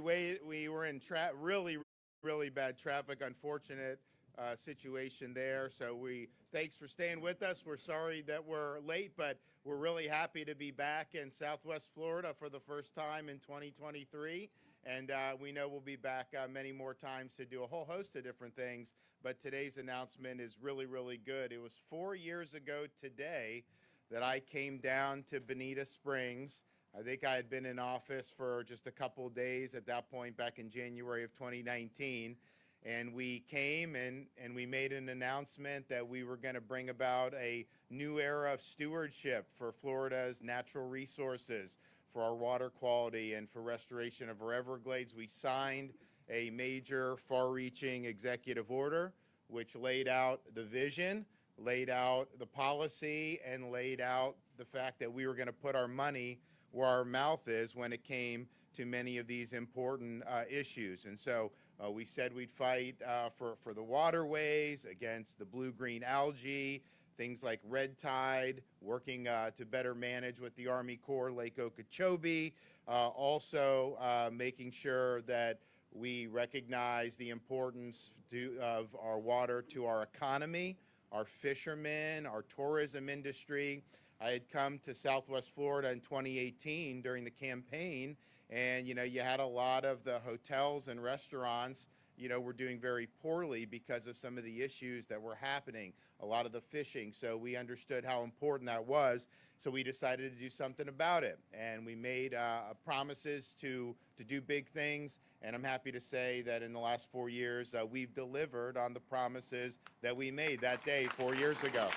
We were in really bad traffic, unfortunate situation there. So thanks for staying with us. We're sorry that we're late, but we're really happy to be back in Southwest Florida for the first time in 2023. And we know we'll be back many more times to do a whole host of different things. But today's announcement is really good. It was 4 years ago today that I came down to Bonita Springs. I think I had been in office for just a couple of days at that point back in January of 2019. And we came and we made an announcement that we were going to bring about a new era of stewardship for Florida's natural resources, for our water quality, and for restoration of our Everglades. We signed a major far-reaching executive order which laid out the vision, laid out the policy, and laid out the fact that we were going to put our money where our mouth is when it came to many of these important issues. And so we said we'd fight for the waterways, against the blue-green algae, things like red tide, working to better manage with the Army Corps Lake Okeechobee, also making sure that we recognize the importance of our water to our economy, our fishermen, our tourism industry. I had come to Southwest Florida in 2018 during the campaign, and you had a lot of the hotels and restaurants were doing very poorly because of some of the issues that were happening, a lot of the fishing. So we understood how important that was. So we decided to do something about it, and we made promises to do big things. And I'm happy to say that in the last 4 years, we've delivered on the promises that we made that day 4 years ago.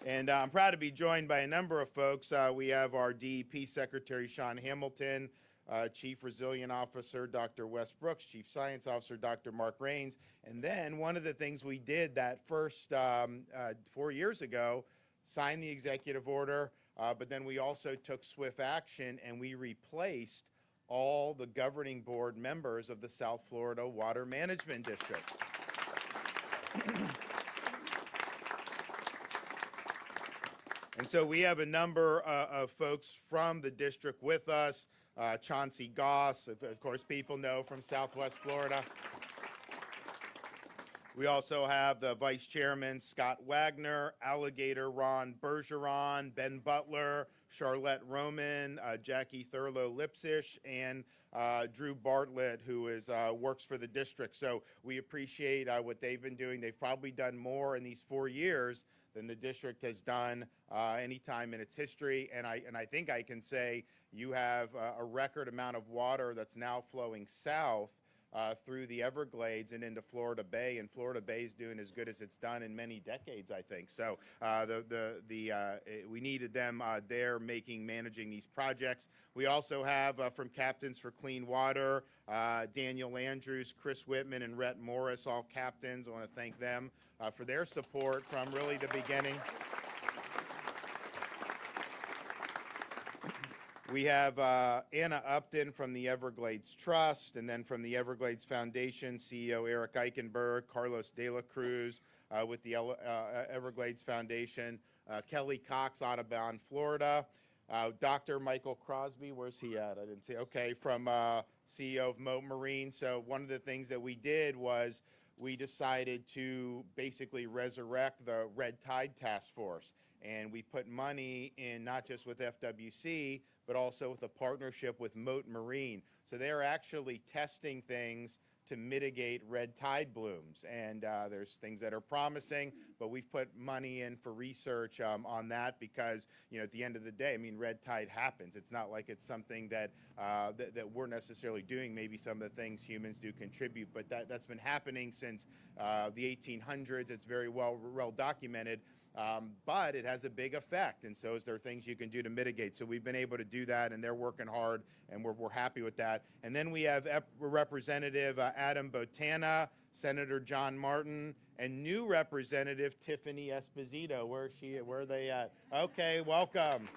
And I'm proud to be joined by a number of folks. We have our DEP Secretary, Sean Hamilton, Chief Resilient Officer, Dr. Wes Brooks, Chief Science Officer, Dr. Mark Rains. And then one of the things we did that first 4 years ago, signed the executive order, but then we also took swift action and we replaced all the governing board members of the South Florida Water Management District. And so we have a number of folks from the district with us. Chauncey Goss, of course, people know from Southwest Florida. We also have the Vice Chairman, Scott Wagner, Alligator Ron Bergeron, Ben Butler, Charlotte Roman, Jackie Thurlow-Lipsish, and Drew Bartlett, who works for the district. So we appreciate what they've been doing. They've probably done more in these 4 years than the district has done any time in its history. And I think I can say you have a record amount of water that's now flowing south through the Everglades and into Florida Bay, and Florida Bay is doing as good as it's done in many decades, I think. So we needed them there managing these projects. We also have from Captains for Clean Water, Daniel Andrews, Chris Whitman, and Rhett Morris, all captains. I want to thank them for their support from really the beginning. We have Anna Upton from the Everglades Trust, and then from the Everglades Foundation, CEO Eric Eichenberg, Carlos De La Cruz with the Everglades Foundation, Kelly Cox, Audubon, Florida, Dr. Michael Crosby, where's he at? I didn't see. Okay, from CEO of Moat Marine. So one of the things that we did was we decided to basically resurrect the Red Tide Task Force. And we put money in not just with FWC, but also with a partnership with Moat Marine. So they're actually testing things to mitigate red tide blooms. And there's things that are promising, but we've put money in for research on that because, at the end of the day, red tide happens. It's not like it's something that we're necessarily doing. Maybe some of the things humans do contribute, but that's been happening since the 1800s. It's very well documented. But it has a big effect, and so is there things you can do to mitigate. So we've been able to do that, and they're working hard, and we're happy with that. And then we have Representative Adam Botana, Senator John Martin, and new Representative Tiffany Esposito. Where are they at? Okay, welcome.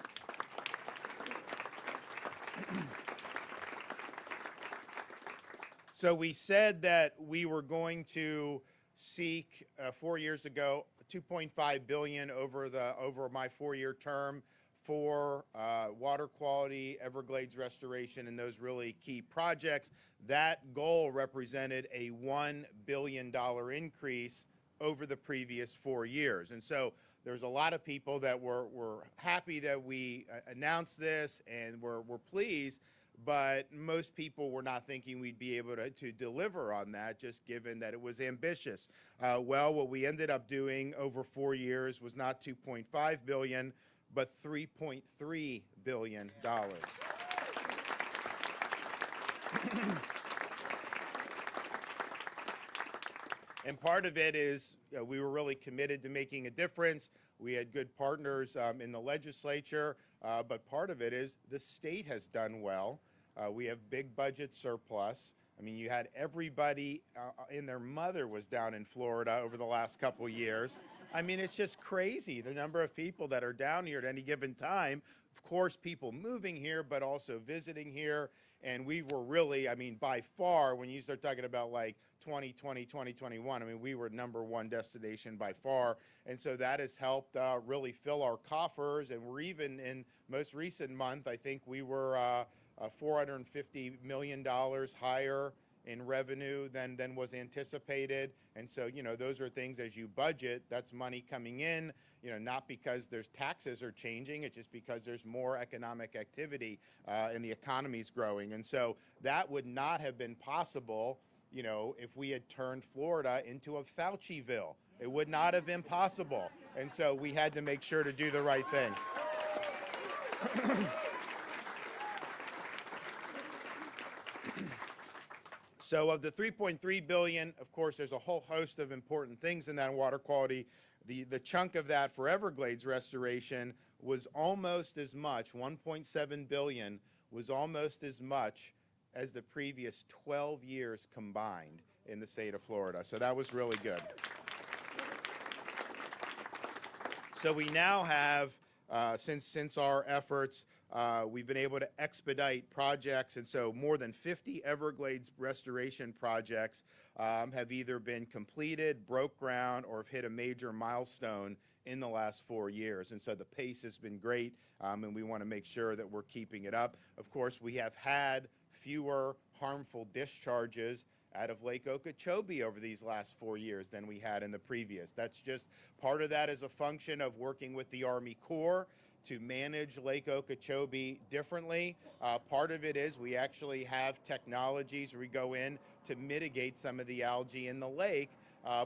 So we said that we were going to seek 4 years ago $2.5 billion over my 4-year term for water quality, Everglades restoration, and those really key projects. That goal represented a $1 billion increase over the previous 4 years. And so there's a lot of people that were happy that we announced this and were pleased, but most people were not thinking we'd be able to deliver on that, just given that it was ambitious. Well, what we ended up doing over 4 years was not $2.5 billion, but $3.3 billion. And part of it is we were really committed to making a difference. We had good partners in the legislature, but part of it is the state has done well. We have big budget surplus. I mean, you had everybody and their mother was down in Florida over the last couple years. I mean, it's just crazy, the number of people that are down here at any given time. Of course, people moving here, but also visiting here. And we were really, I mean, by far, when you start talking about like 2020, 2021, I mean, we were #1 destination by far. And so that has helped really fill our coffers. And we're even in most recent month, I think we were $450 million higher in revenue than was anticipated. And so, you know, those are things as you budget, that's money coming in, you know, not because there's taxes are changing, it's just because there's more economic activity and the economy's growing. And so that would not have been possible, you know, if we had turned Florida into a Fauciville. It would not have been possible. And so we had to make sure to do the right thing. So of the $3.3 billion, of course, there's a whole host of important things in that water quality. The chunk of that for Everglades restoration was almost as much, $1.7 billion, was almost as much as the previous 12 years combined in the state of Florida. So that was really good. So we now have, since our efforts, we've been able to expedite projects, and so more than 50 Everglades restoration projects have either been completed, broke ground, or have hit a major milestone in the last 4 years. And so the pace has been great, and we want to make sure that we're keeping it up. Of course, we have had fewer harmful discharges out of Lake Okeechobee over these last 4 years than we had in the previous. That's just part of that is a function of working with the Army Corps to manage Lake Okeechobee differently. Part of it is we actually have technologies where we go in to mitigate some of the algae in the lake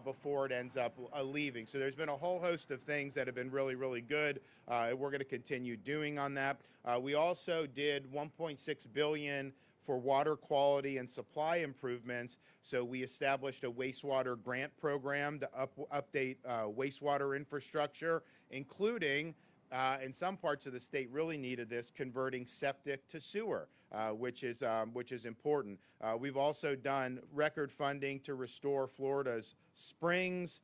before it ends up leaving. So there's been a whole host of things that have been really, really good. We're going to continue doing on that. We also did $1.6 billion for water quality and supply improvements. So we established a wastewater grant program to update wastewater infrastructure, including in some parts of the state really needed this, converting septic to sewer, which is important. We've also done record funding to restore Florida's springs.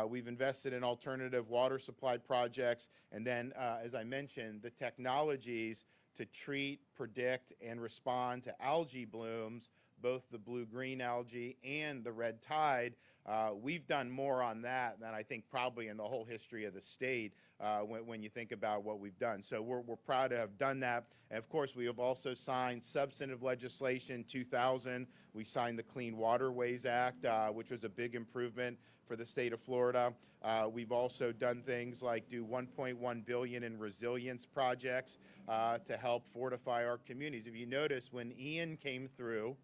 We've invested in alternative water supply projects. And then, as I mentioned, the technologies to treat, predict, and respond to algae blooms, both the blue-green algae and the red tide. We've done more on that than I think probably in the whole history of the state when you think about what we've done. So we're proud to have done that. And of course, we have also signed substantive legislation. 2000, we signed the Clean Waterways Act, which was a big improvement for the state of Florida. We've also done things like do $1.1 billion in resilience projects to help fortify our communities. If you notice, when Ian came through,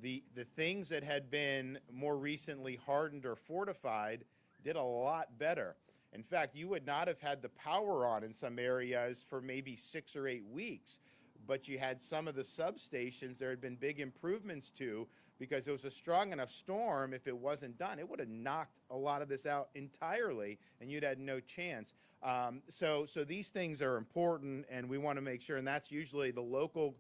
the things that had been more recently hardened or fortified did a lot better. In fact, you would not have had the power on in some areas for maybe 6 or 8 weeks, but you had some of the substations there had been big improvements to because it was a strong enough storm. If it wasn't done, it would have knocked a lot of this out entirely, and you'd had no chance. So these things are important, and we want to make sure, and that's usually the local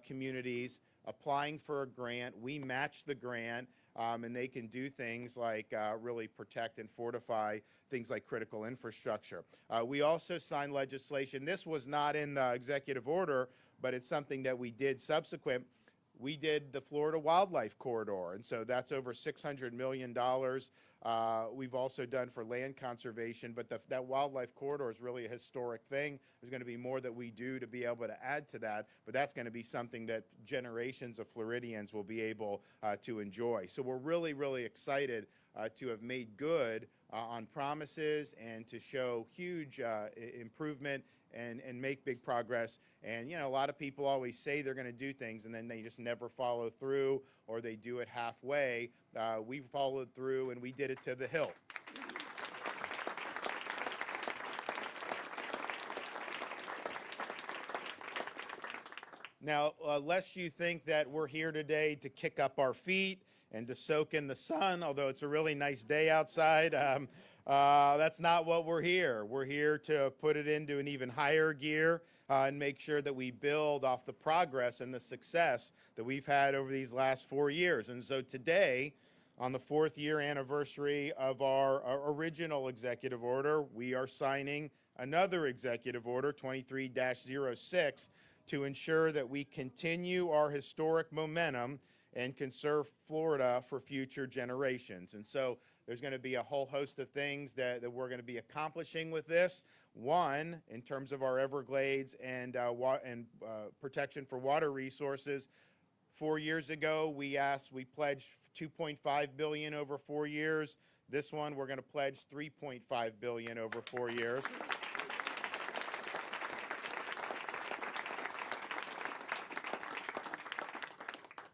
communities applying for a grant. We match the grant, and they can do things like really protect and fortify things like critical infrastructure. We also signed legislation. This was not in the executive order, but it's something that we did subsequent. we did the Florida Wildlife Corridor, and so that's over $600 million. We've also done for land conservation, but that wildlife corridor is really a historic thing. There's going to be more that we do to be able to add to that, but that's going to be something that generations of Floridians will be able to enjoy. So we're really, really excited to have made good on promises and to show huge improvement and make big progress. And, you know, a lot of people always say they're going to do things and then they just never follow through, or they do it halfway. We followed through and we did it to the hilt. Now, lest you think that we're here today to kick up our feet and to soak in the sun, although it's a really nice day outside, that's not what we're here. We're here to put it into an even higher gear and make sure that we build off the progress and the success that we've had over these last 4 years. And so today, on the 4th year anniversary of our original executive order, we are signing another executive order, 23-06, to ensure that we continue our historic momentum and conserve Florida for future generations. And so there's going to be a whole host of things that we're going to be accomplishing with this. One, in terms of our Everglades and protection for water resources. 4 years ago, we pledged $2.5 billion over 4 years. This one, we're going to pledge $3.5 billion over 4 years.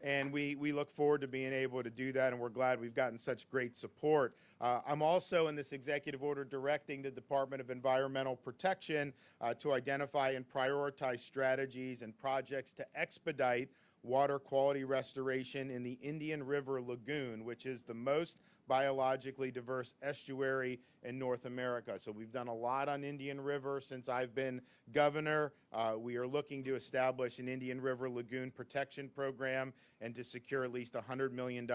And we look forward to being able to do that, and we're glad we've gotten such great support. I'm also, in this executive order, directing the Department of Environmental Protection to identify and prioritize strategies and projects to expedite water quality restoration in the Indian River Lagoon, which is the most biologically diverse estuary in North America. So we've done a lot on Indian River since I've been governor. We are looking to establish an Indian River Lagoon protection program and to secure at least $100 million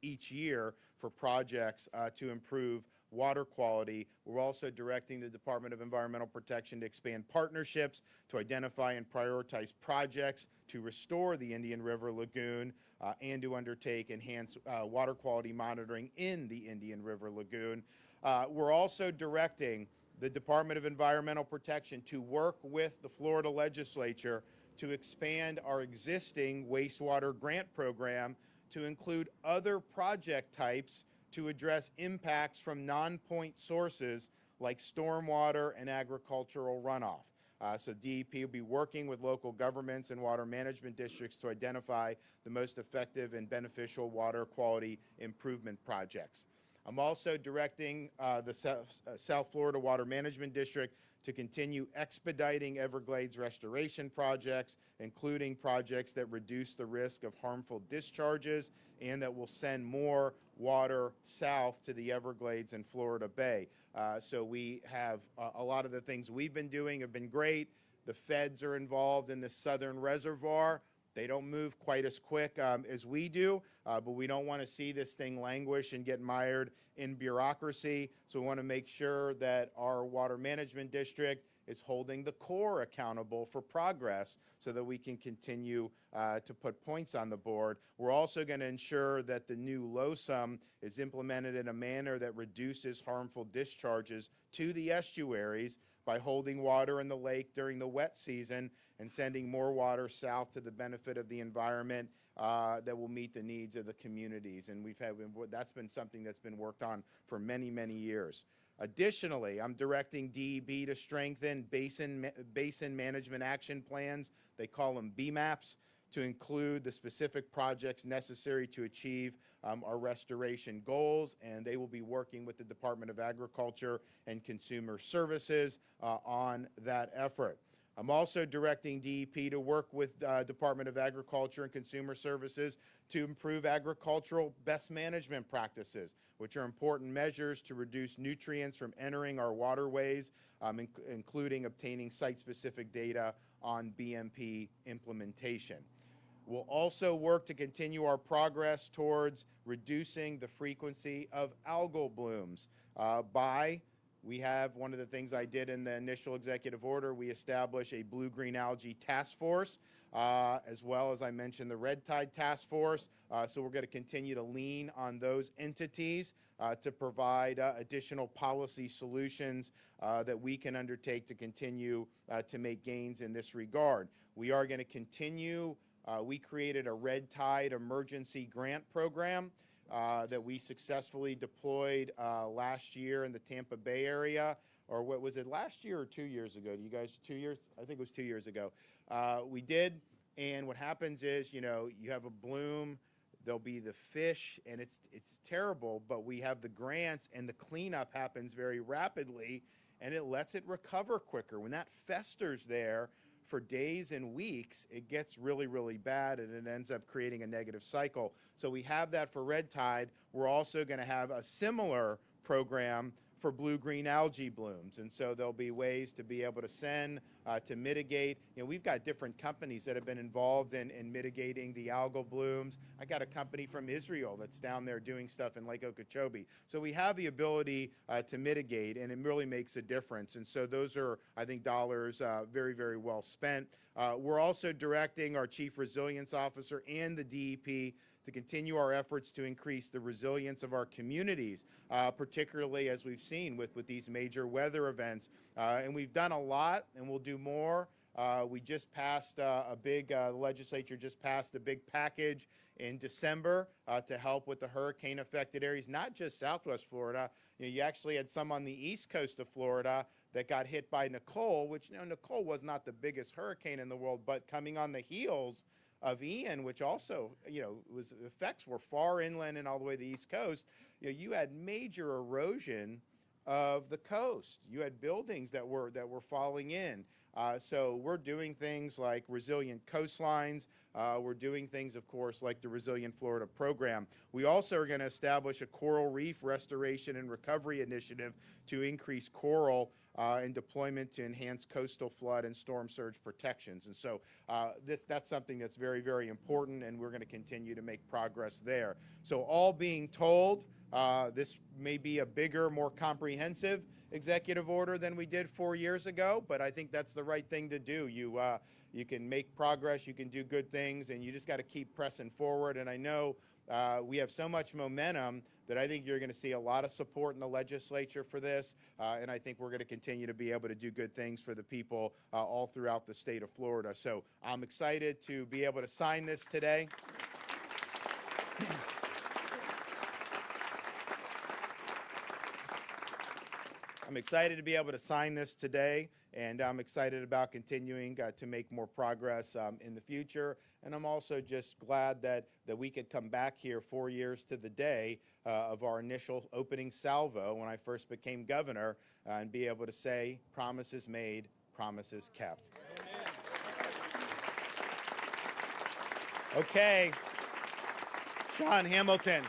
each year for projects to improve water quality. We're also directing the Department of Environmental Protection to expand partnerships to identify and prioritize projects to restore the Indian River Lagoon and to undertake enhanced water quality monitoring in the Indian River Lagoon. We're also directing the Department of Environmental Protection to work with the Florida legislature to expand our existing wastewater grant program to include other project types to address impacts from non-point sources like stormwater and agricultural runoff. So DEP will be working with local governments and water management districts to identify the most effective and beneficial water quality improvement projects. I'm also directing the South Florida Water Management District to continue expediting Everglades restoration projects, including projects that reduce the risk of harmful discharges and that will send more water south to the Everglades and Florida Bay. So we have a lot of the things we've been doing have been great. The feds are involved in the southern reservoir. They don't move quite as quick as we do, but we don't want to see this thing languish and get mired in bureaucracy. So we want to make sure that our water management district is holding the Corps accountable for progress so that we can continue to put points on the board. We're also going to ensure that the new LOSUM is implemented in a manner that reduces harmful discharges to the estuaries by holding water in the lake during the wet season and sending more water south to the benefit of the environment that will meet the needs of the communities. And that's been something that's been worked on for many, many years. Additionally, I'm directing DEP to strengthen basin management action plans. They call them BMAPs, to include the specific projects necessary to achieve our restoration goals, and they will be working with the Department of Agriculture and Consumer Services on that effort. I'm also directing DEP to work with Department of Agriculture and Consumer Services to improve agricultural best management practices, which are important measures to reduce nutrients from entering our waterways, including obtaining site-specific data on BMP implementation. We'll also work to continue our progress towards reducing the frequency of algal blooms by we have one of the things I did in the initial executive order. We established a blue-green algae task force, as well as I mentioned the red tide task force. So we're going to continue to lean on those entities to provide additional policy solutions that we can undertake to continue to make gains in this regard. We are going to continue. We created a red tide emergency grant program that we successfully deployed last year in the Tampa Bay area, or what was it, last year or 2 years ago? Do you guys, 2 years? I think it was 2 years ago. We did, and what happens is, you know, you have a bloom, there'll be the fish, and it's terrible, but we have the grants, and the cleanup happens very rapidly, and it lets it recover quicker. When that festers there for days and weeks, it gets really, really bad, and it ends up creating a negative cycle. So we have that for red tide. We're also going to have a similar program for blue-green algae blooms, and so there'll be ways to be able to send to mitigate. You know, we've got different companies that have been involved in mitigating the algal blooms. I got a company from Israel that's down there doing stuff in Lake Okeechobee. So we have the ability to mitigate, and it really makes a difference. And so those are, I think, dollars very, very well spent. We're also directing our Chief Resilience Officer and the DEP to continue our efforts to increase the resilience of our communities, particularly as we've seen with these major weather events. And we've done a lot, and we'll do more. We just passed the legislature just passed a big package in December to help with the hurricane-affected areas, not just Southwest Florida. You know, you actually had some on the east coast of Florida that got hit by Nicole, which, you know, Nicole was not the biggest hurricane in the world, but coming on the heels of Ian, which also, you know, effects were far inland and all the way to the East Coast. You know, you had major erosion of the coast. You had buildings that were falling in. So we're doing things like resilient coastlines. We're doing things, of course, like the Resilient Florida program. We also are going to establish a coral reef restoration and recovery initiative to increase coral and deployment to enhance coastal flood and storm surge protections. And so that's something that's very, very important, and we're going to continue to make progress there. So all being told, this may be a bigger, more comprehensive executive order than we did 4 years ago, but I think that's the right thing to do. You can make progress, you can do good things, and you just got to keep pressing forward. And I know we have so much momentum that I think you're going to see a lot of support in the legislature for this, and I think we're going to continue to be able to do good things for the people all throughout the state of Florida. So I'm excited to be able to sign this today. I'm excited to be able to sign this today, and I'm excited about continuing to make more progress in the future. And I'm also just glad that we could come back here 4 years to the day of our initial opening salvo when I first became governor and be able to say, promises made, promises kept. Amen. Okay, Sean Hamilton.